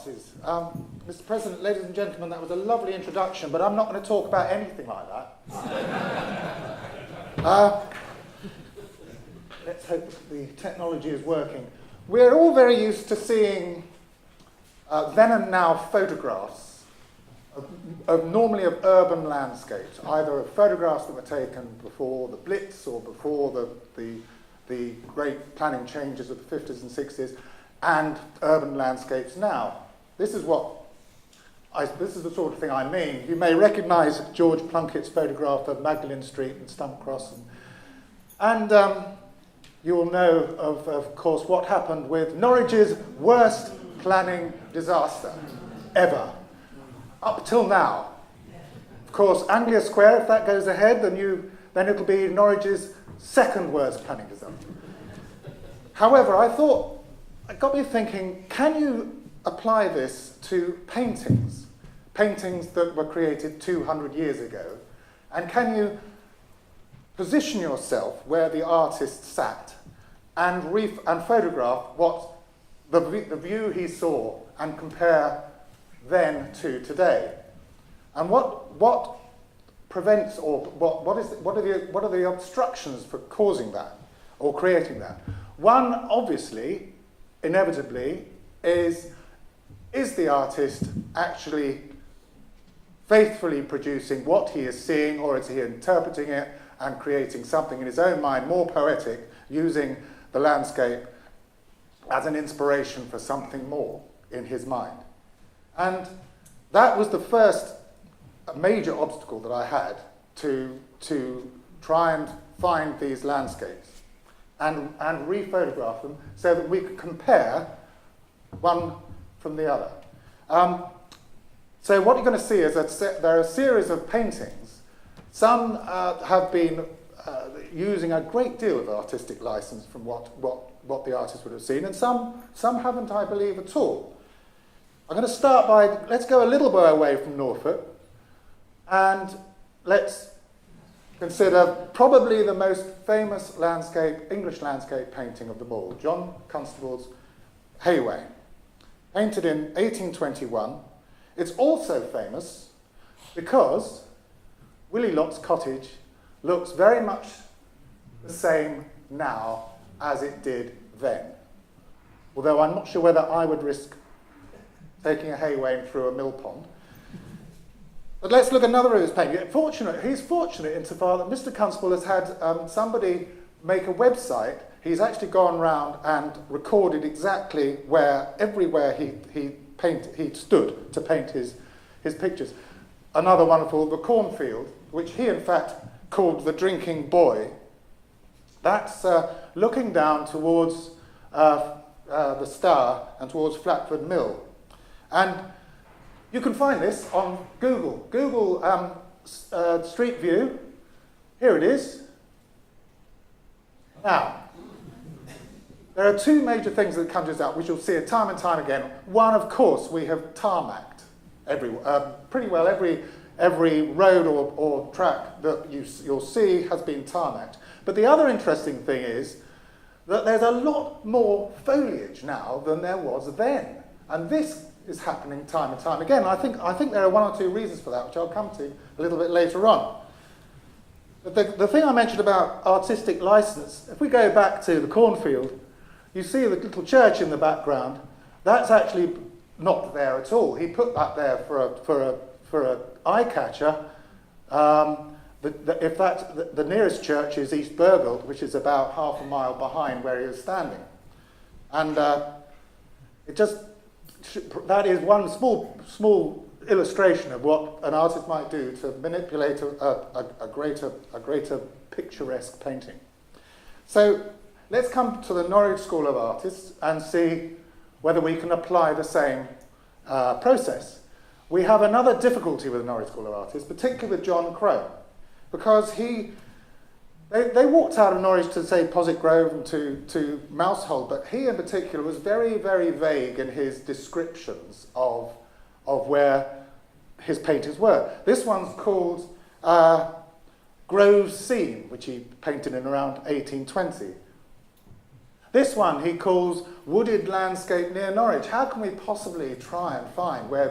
glasses. Mr. President, ladies and gentlemen, that was a lovely introduction, but I'm not going to talk about anything like that. Let's hope the technology is working. We're all very used to seeing then and now photographs, normally of urban landscapes, either of photographs that were taken before the Blitz or before the great planning changes of the 50s and 60s, and urban landscapes now. This is the sort of thing I mean. You may recognise George Plunkett's photograph of Magdalen Street and Stump Cross, and you'll know, of course, what happened with Norwich's worst planning disaster ever, up till now. Of course, Anglia Square, if that goes ahead, then it'll be Norwich's second worst planning disaster. However, it got me thinking, can you apply this to paintings that were created 200 years ago, and can you position yourself where the artist sat and photograph what the view he saw and compare then to today? And what prevents, or what are the obstructions for causing that or creating that? One, obviously, inevitably, is the artist actually faithfully producing what he is seeing, or is he interpreting it and creating something in his own mind more poetic, using the landscape as an inspiration for something more in his mind? And that was the first major obstacle that I had to try and find these landscapes and re-photograph them so that we could compare one from the other. So what you're going to see is that there are a series of paintings. Some have been using a great deal of artistic license from what the artist would have seen, and some haven't, I believe, at all. I'm going to start by, let's go a little bit away from Norfolk, and let's consider probably the most famous English landscape painting of them all, John Constable's Haywain, painted in 1821. It's also famous because Willie Lott's cottage looks very much the same now as it did then. Although I'm not sure whether I would risk taking a haywain through a mill pond. But let's look at another of his paintings. He's fortunate insofar that Mr. Constable has had somebody make a website. He's actually gone round and recorded exactly everywhere he stood to paint his pictures. Another wonderful, the cornfield, which he in fact called the Drinking Boy. That's looking down towards the Stour and towards Flatford Mill. And you can find this on Google. Google Street View. Here it is. Now, there are two major things that come to us out, which you'll see it time and time again. One, of course, we have tarmacked pretty well every road or track that you'll see has been tarmacked. But the other interesting thing is that there's a lot more foliage now than there was then. And this is happening time and time again. I think there are one or two reasons for that, which I'll come to a little bit later on. But the thing I mentioned about artistic license, if we go back to the cornfield, you see the little church in the background. That's actually not there at all. He put that there for an eye catcher. The nearest church is East Burgold, which is about half a mile behind where he was standing, and that is one small illustration of what an artist might do to manipulate a greater picturesque painting. So let's come to the Norwich School of Artists and see whether we can apply the same process. We have another difficulty with the Norwich School of Artists, particularly with John Crow, because they walked out of Norwich to, say, Posset Grove and to Mousehold, but he in particular was very, very vague in his descriptions of where his paintings were. This one's called Grove Scene, which he painted in around 1820. This one he calls Wooded Landscape Near Norwich. How can we possibly try and find where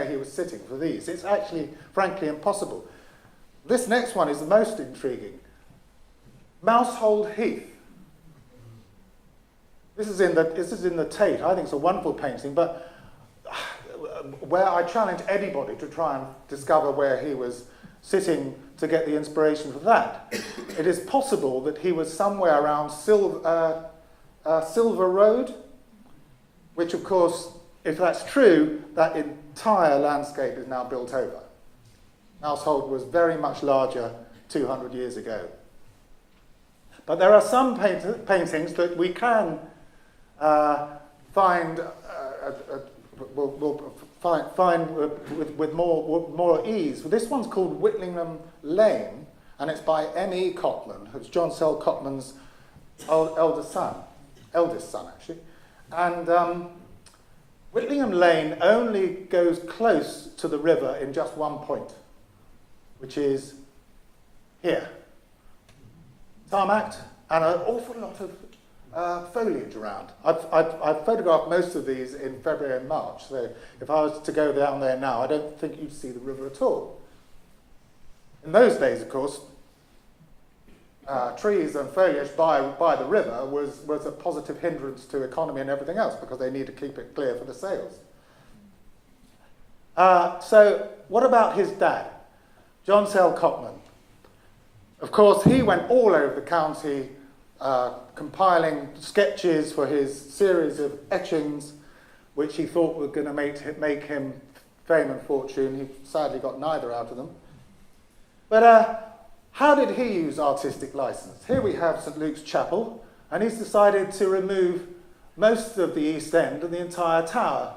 he was sitting for these? It's actually, frankly, impossible. This next one is the most intriguing. Mousehold Heath. This is in the Tate. I think it's a wonderful painting, but where I challenge anybody to try and discover where he was sitting to get the inspiration for that. It is possible that he was somewhere around Silver Road, which of course, if that's true, that entire landscape is now built over. Mousehold was very much larger 200 years ago. But there are some paintings that we can find with more ease. This one's called Whitlingham Lane, and it's by M.E. Cotman, who's John Sell Cotman's eldest son actually. And Whitlingham Lane only goes close to the river in just one point, which is here. Tarmacked and an awful lot of foliage around. I've photographed most of these in February and March, so if I was to go down there now, I don't think you'd see the river at all. In those days, of course, trees and foliage by the river was a positive hindrance to economy and everything else because they need to keep it clear for the sails. So what about his dad, John Sell Cotman? Of course, he went all over the county compiling sketches for his series of etchings, which he thought were going to make him fame and fortune. He sadly got neither out of them. But how did he use artistic license? Here we have St. Luke's Chapel, and he's decided to remove most of the East End and the entire tower.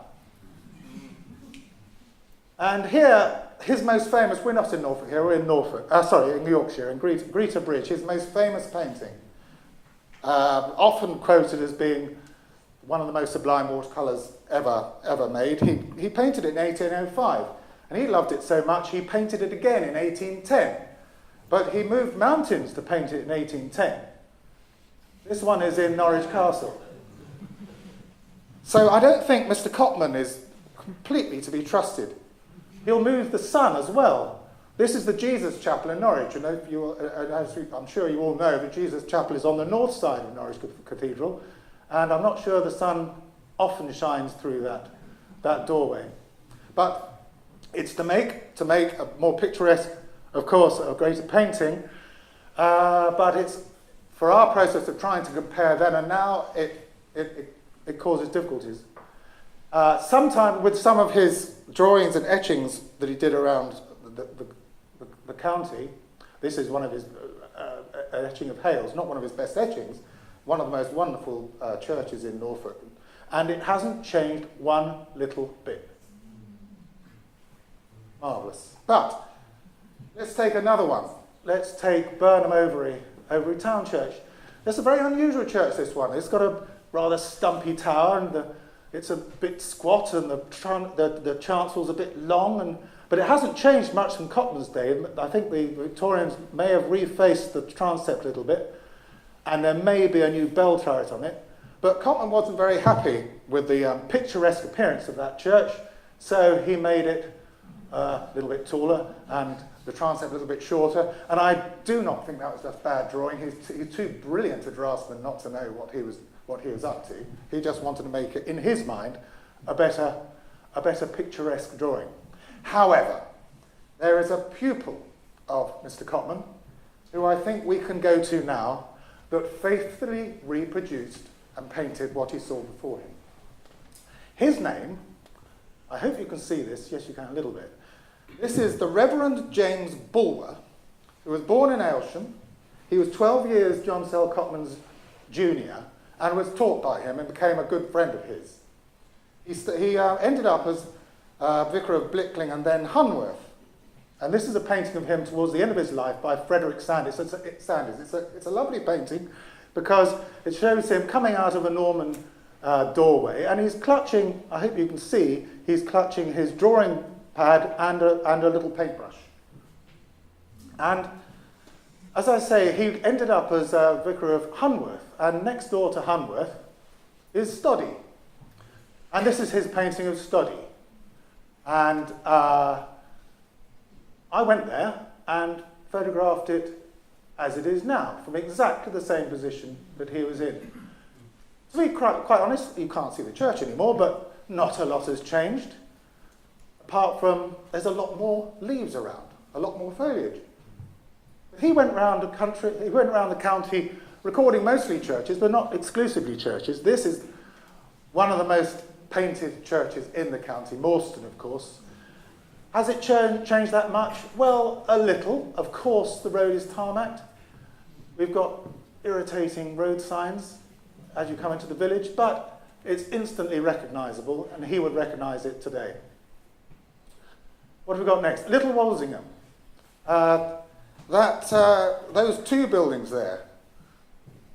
And here, his most famous, we're not in Norfolk here, we're in Norfolk, in Yorkshire, in Greta Bridge, his most famous painting, often quoted as being one of the most sublime watercolours ever made. He painted it in 1805, and he loved it so much he painted it again in 1810. But he moved mountains to paint it in 1810. This one is in Norwich Castle. So I don't think Mr. Cotman is completely to be trusted. He'll move the sun as well. This is the Jesus Chapel in Norwich. And I'm sure you all know the Jesus Chapel is on the north side of Norwich Cathedral, and I'm not sure the sun often shines through that doorway. But it's to make a more picturesque, of course, a greater painting, but it's for our process of trying to compare then and now, it causes difficulties. Sometime with some of his drawings and etchings that he did around the county, this is one of his etching of Hales, not one of his best etchings, one of the most wonderful churches in Norfolk, and it hasn't changed one little bit. Marvellous. But let's take another one. Let's take Burnham Ovary Town Church. It's a very unusual church, this one. It's got a rather stumpy tower, and it's a bit squat, and the chancel's a bit long, but it hasn't changed much from Cotman's day. I think the Victorians may have refaced the transept a little bit, and there may be a new bell turret on it. But Cotman wasn't very happy with the picturesque appearance of that church, so he made it a little bit taller and the transept a little bit shorter. And I do not think that was just bad drawing. He's too brilliant a draftsman not to know what he was up to. He just wanted to make it, in his mind, a better picturesque drawing. However, there is a pupil of Mr. Cotman, who I think we can go to now, that faithfully reproduced and painted what he saw before him. His name, I hope you can see this, yes you can a little bit. This is the Reverend James Bulwer, who was born in Aylsham. He was 12 years John Sell Cotman's junior, and was taught by him and became a good friend of his. He ended up as Vicar of Blickling and then Hunworth. And this is a painting of him towards the end of his life by Frederick Sanderson. It's a lovely painting because it shows him coming out of a Norman doorway, and he's clutching, I hope you can see, he's clutching his drawing pad and a little paintbrush. And as I say, he ended up as vicar of Hunworth, and next door to Hunworth is Stoddy. And this is his painting of Stoddy. And I went there and photographed it as it is now, from exactly the same position that he was in. To be quite honest, you can't see the church anymore, but not a lot has changed, apart from there's a lot more leaves around, a lot more foliage. He went around the county recording mostly churches, but not exclusively churches. This is one of the most painted churches in the county, Morstan, of course. Has it changed that much? Well, a little. Of course, the road is tarmacked. We've got irritating road signs as you come into the village, but it's instantly recognisable, and he would recognise it today. What have we got next? Little Walsingham. Those two buildings there,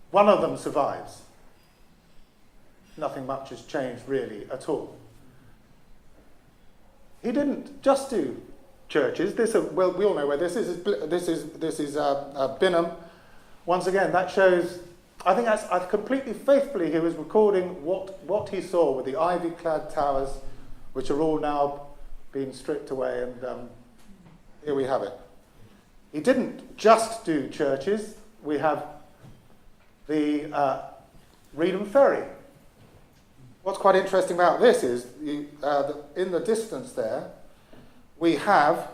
one of them survives. Nothing much has changed really at all. He didn't just do churches. Well, we all know where this is. This is Burnham. Once again, that shows. I think that's completely faithfully. He was recording what he saw with the ivy-clad towers, which are all now being stripped away, and here we have it. He didn't just do churches. We have the Reedham Ferry. What's quite interesting about this is, in the distance there, we have,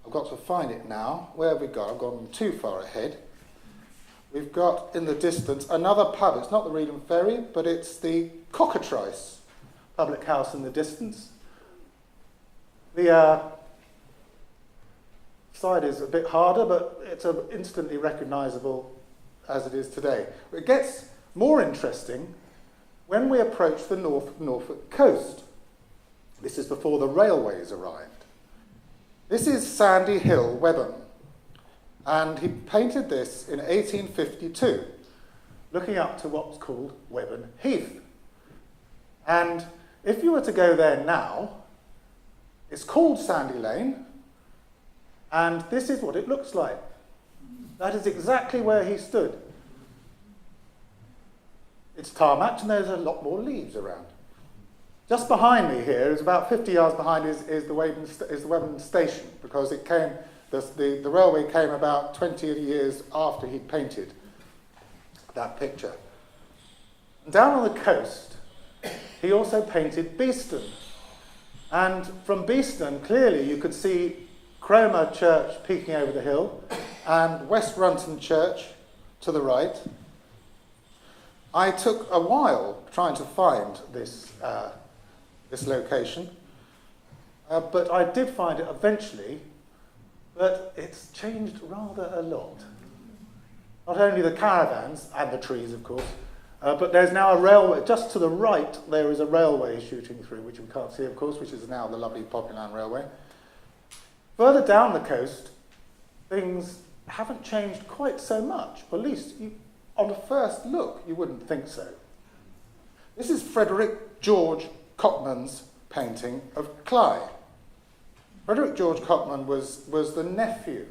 I've got to find it now, where have we got? I've gone too far ahead. We've got, in the distance, another pub. It's not the Reedham Ferry, but it's the Cockatrice public house in the distance. The side is a bit harder, but it's instantly recognisable as it is today. It gets more interesting when we approach the Norfolk coast. This is before the railways arrived. This is Sandy Hill, Webham, and he painted this in 1852, looking up to what's called Webham Heath. And if you were to go there now, it's called Sandy Lane, and this is what it looks like. That is exactly where he stood. It's tarmacked, and there's a lot more leaves around. Just behind me here, is about 50 yards behind, is the Webham station, because it came. The railway came about 20 years after he'd painted that picture. And down on the coast, he also painted Beeston. And from Beeston, clearly you could see Cromer Church peeking over the hill, and West Runton Church to the right. I took a while trying to find this location, but I did find it eventually, but it's changed rather a lot. Not only the caravans and the trees, of course, but there's now a railway. Just to the right, there is a railway shooting through, which we can't see, of course, which is now the lovely Popular Railway. Further down the coast, things haven't changed quite so much, or at least on the first look, you wouldn't think so. This is Frederick George Copman's painting of Clyde. Frederick George Copman was the nephew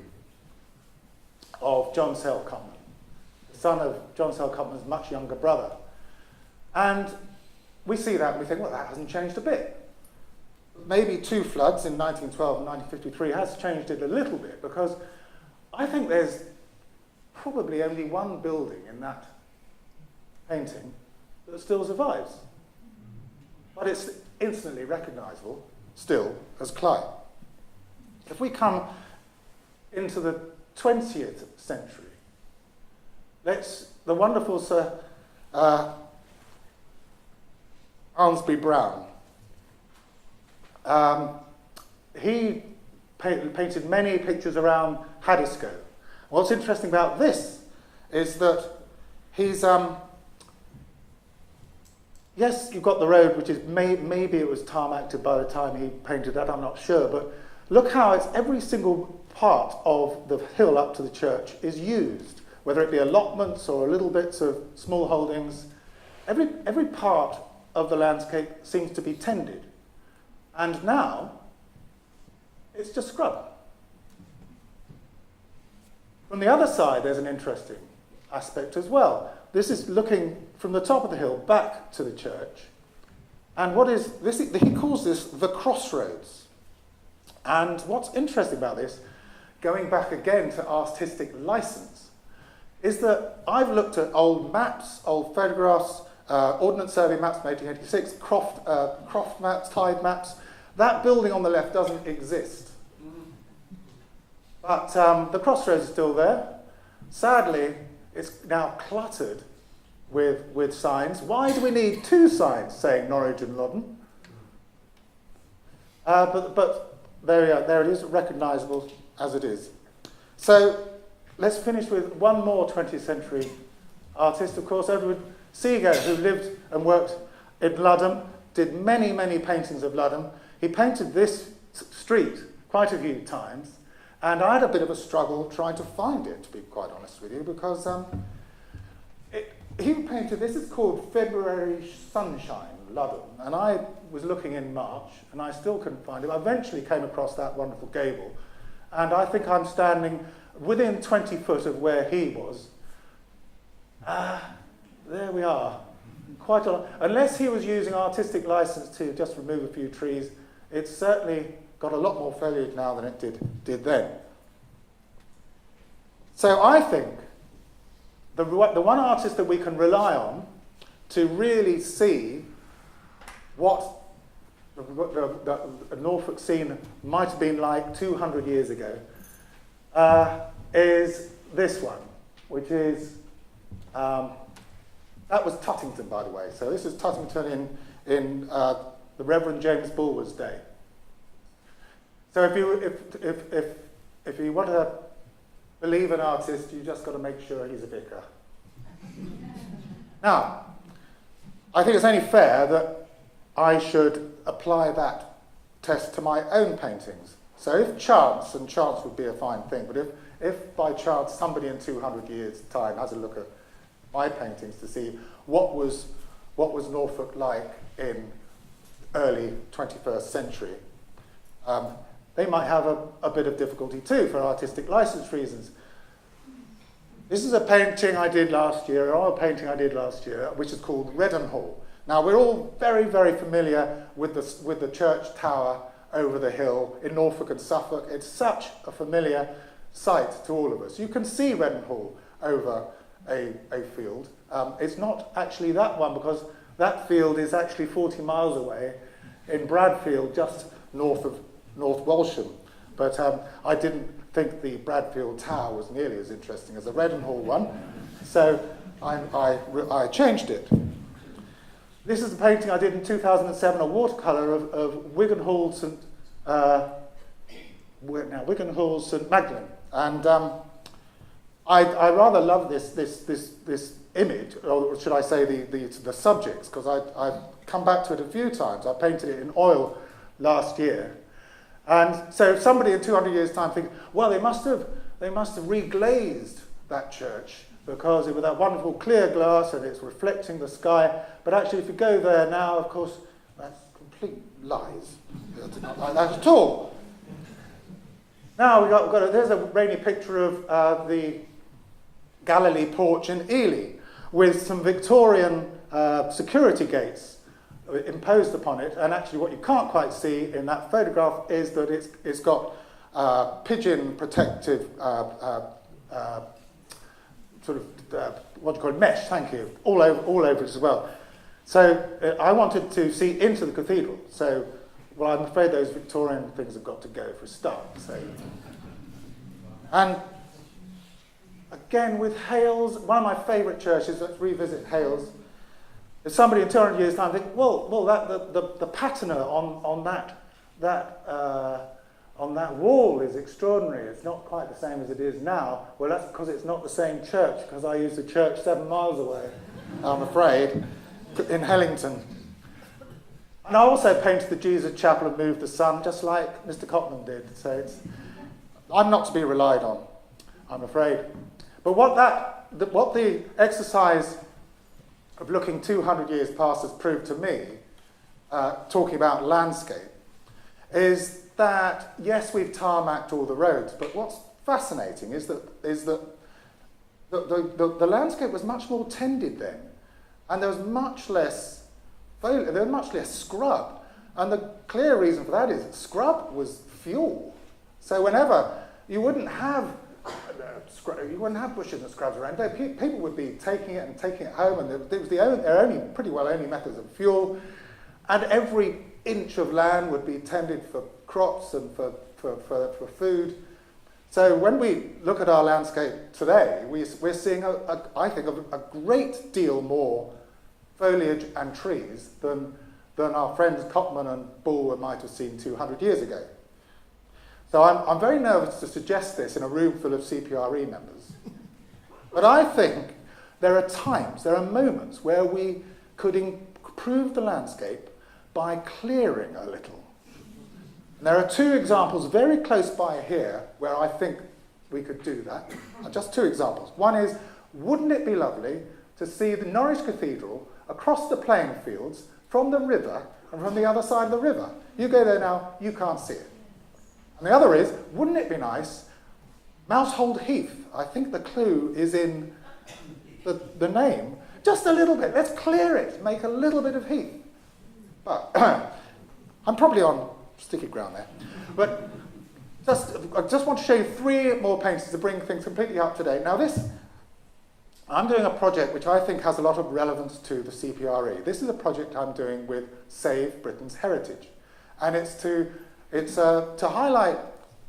of John Sale Copman, the son of John Sale Copman's much younger brother. And we see that and we think, well, that hasn't changed a bit. Maybe two floods in 1912 and 1953 has changed it a little bit, because I think there's probably only one building in that painting that still survives. But it's instantly recognisable still as Clyde. If we come into the 20th century, the wonderful Sir Armsby Brown, he painted many pictures around Haddiscoe. What's interesting about this is that he's, yes, you've got the road, which is maybe it was tarmacked by the time he painted that, I'm not sure, but look how it's every single part of the hill up to the church is used, whether it be allotments or little bits of small holdings. Every part of the landscape seems to be tended. And now, it's just scrub. From the other side, there's an interesting aspect as well. This is looking from the top of the hill back to the church. And what is this? He calls this the Crossroads. And what's interesting about this, going back again to artistic license, is that I've looked at old maps, old photographs, Ordnance Survey maps from 1886, Croft maps, tide maps. That building on the left doesn't exist. But the Crossroads is still there. Sadly, it's now cluttered with signs. Why do we need two signs saying Norwich and Loddon? But there it is, recognisable as it is. So let's finish with one more 20th century artist, of course, Edward Seago, who lived and worked in Ludham, did many, many paintings of Ludham. He painted this street quite a few times, and I had a bit of a struggle trying to find it, to be quite honest with you, because he painted, this is called February Sunshine, Ludham, and I was looking in March, and I still couldn't find it. I eventually came across that wonderful gable, and I think I'm standing within 20 foot of where he was. There we are. Quite a lot. Unless he was using artistic license to just remove a few trees, it's certainly got a lot more foliage now than it did then. So I think the one artist that we can rely on to really see what the Norfolk scene might have been like 200 years ago is this one, which is, that was Tuttington, by the way. So this is Tuttington in the Reverend James Bulwer's day. So if you want to believe an artist, you just got to make sure he's a vicar. Now, I think it's only fair that I should apply that test to my own paintings. So if chance, and chance would be a fine thing, but if by chance somebody in 200 years' time has a look at my paintings to see what was Norfolk like in early 21st century, they might have a bit of difficulty too for artistic license reasons. This is a painting I did last year, which is called Reddenhall. Now, we're all very, very familiar with the church tower over the hill in Norfolk and Suffolk. It's such a familiar sight to all of us. You can see Reddenhall over a field. It's not actually that one, because that field is actually 40 miles away in Bradfield, just north of North Walsham. But I didn't think the Bradfield Tower was nearly as interesting as the Reddenhall one, so I changed it. This is a painting I did in 2007, a watercolor of Wiggin Hall, Wiggin Hall, St Magdalene, and I rather love this image, or should I say the subjects, because I've come back to it a few times. I painted it in oil last year, and so somebody in 200 years' time thinks, well, they must have reglazed that church, because it was that wonderful clear glass and it's reflecting the sky. But actually, if you go there now, of course, that's complete lies. It's not like that at all. Now there's a rainy picture of the Galilee porch in Ely with some Victorian security gates imposed upon it. And actually, what you can't quite see in that photograph is that it's got pigeon protective what do you call it, mesh, thank you, all over it as well. So I wanted to see into the cathedral. So, well, I'm afraid those Victorian things have got to go for a start. So, and again with Hales, one of my favourite churches. Let's revisit Hales. If somebody in 200 years' time think, well, the patina on that wall is extraordinary. It's not quite the same as it is now. Well, that's because it's not the same church, because I used a church 7 miles away, I'm afraid, in Hellington. And I also painted the Jesus Chapel and moved the sun, just like Mr. Cotman did. So I'm not to be relied on, I'm afraid. But what the exercise of looking 200 years past has proved to me, talking about landscape, is that, yes, we've tarmacked all the roads, but what's fascinating is that the landscape was much more tended then, and there was much less foliage, there was much less scrub. And the clear reason for that is that scrub was fuel. So whenever you wouldn't have bushes and scrubs around, people would be taking it home, and it was their only methods of fuel. And every inch of land would be tended for crops and for food. So when we look at our landscape today, we're seeing, I think, a great deal more foliage and trees than our friends Cotman and Bulwer might have seen 200 years ago. So I'm very nervous to suggest this in a room full of CPRE members. But I think there are moments where we could improve the landscape by clearing a little. And there are two examples very close by here where I think we could do that. Just two examples. One is, wouldn't it be lovely to see the Norwich Cathedral across the playing fields from the river and from the other side of the river? You go there now, you can't see it. And the other is, wouldn't it be nice, Mousehold Heath, I think the clue is in the name, just a little bit, let's clear it, make a little bit of heath. But I'm probably on sticky ground there. But I just want to show you three more paintings to bring things completely up to date. Now I'm doing a project which I think has a lot of relevance to the CPRE. This is a project I'm doing with Save Britain's Heritage. And it's to highlight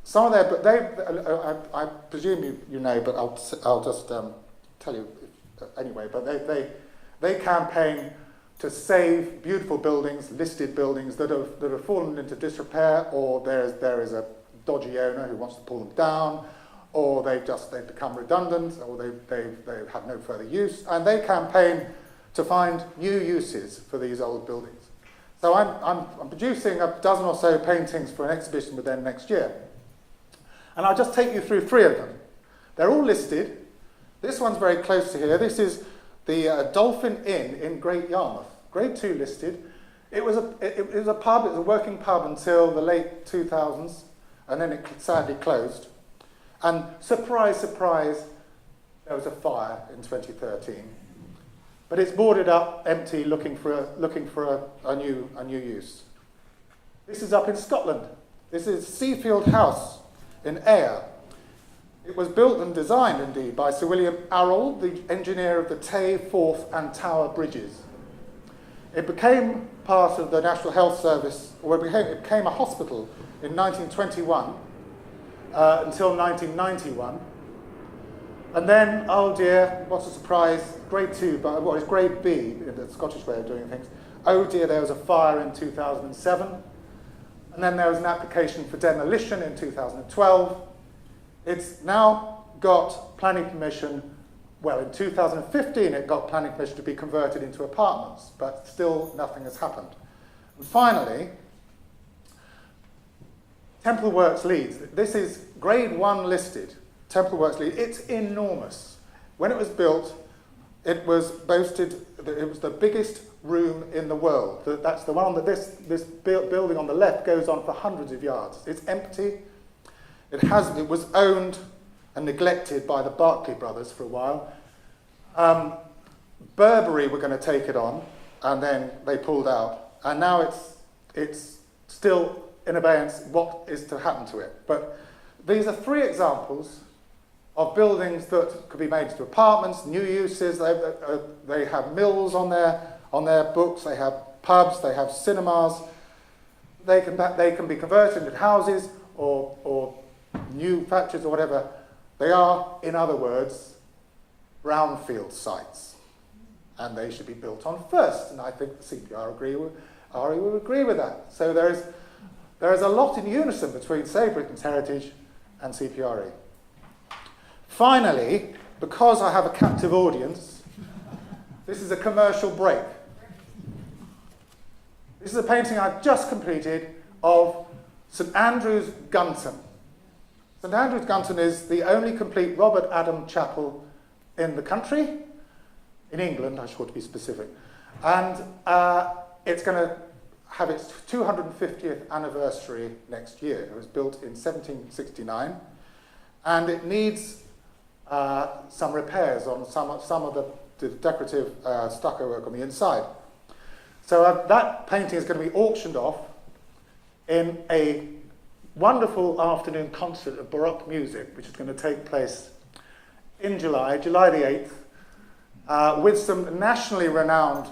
some of their, but I presume you know, but I'll just tell you anyway, but they campaign to save beautiful buildings, listed buildings that have fallen into disrepair, or there is a dodgy owner who wants to pull them down, or they've become redundant, or they've had no further use, and they campaign to find new uses for these old buildings. So I'm producing a dozen or so paintings for an exhibition with them next year. And I'll just take you through three of them. They're all listed. This one's very close to here. This is the Dolphin Inn in Great Yarmouth, Grade 2 listed. It was a pub, it was a working pub until the late 2000s, and then it sadly closed. And surprise, surprise, there was a fire in 2013. But it's boarded up, empty, looking for a new use. This is up in Scotland. This is Seafield House in Ayr. It was built and designed, indeed, by Sir William Arrol, the engineer of the Tay, Forth and Tower bridges. It became part of the National Health Service, or it became a hospital in 1921 until 1991. And then, oh dear, what a surprise, Grade 2, but what is Grade B, in the Scottish way of doing things. Oh dear, there was a fire in 2007. And then there was an application for demolition in 2012. It's now got planning permission. Well, in 2015 it got planning permission to be converted into apartments, but still nothing has happened. And finally, Temple Works Leeds. This is Grade 1 listed, Temple Works Leeds. It's enormous. When it was built, it was boasted that it was the biggest room in the world. That's the one that this building on the left goes on for hundreds of yards. It's empty. It was owned and neglected by the Berkeley brothers for a while. Burberry were going to take it on, and then they pulled out. And now it's still in abeyance what is to happen to it. But these are three examples of buildings that could be made into apartments, new uses. They have mills on their books. They have pubs. They have cinemas. They can be converted into houses or new factories or whatever. They are, in other words, brownfield sites, and they should be built on first. And I think the CPRE will agree with that. So there is a lot in unison between Save Britain's Heritage and CPRE. Finally, because I have a captive audience, this is a commercial break. This is a painting I've just completed of St Andrew's Gunton. St Andrew's Gunton is the only complete Robert Adam chapel in the country, in England, I should to be specific. And it's going to have its 250th anniversary next year. It was built in 1769. and it needs some repairs on some of the decorative stucco work on the inside. So that painting is going to be auctioned off in a wonderful afternoon concert of Baroque music, which is going to take place in July the 8th, with some nationally renowned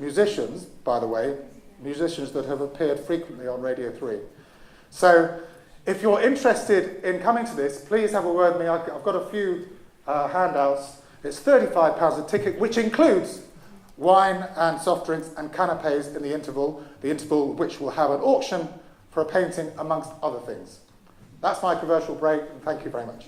musicians, by the way, musicians that have appeared frequently on Radio 3. So if you're interested in coming to this, please have a word with me. I've got a few handouts. It's £35 a ticket, which includes wine and soft drinks and canapes in the interval which will have an auction for a painting, amongst other things. That's my commercial break, and thank you very much.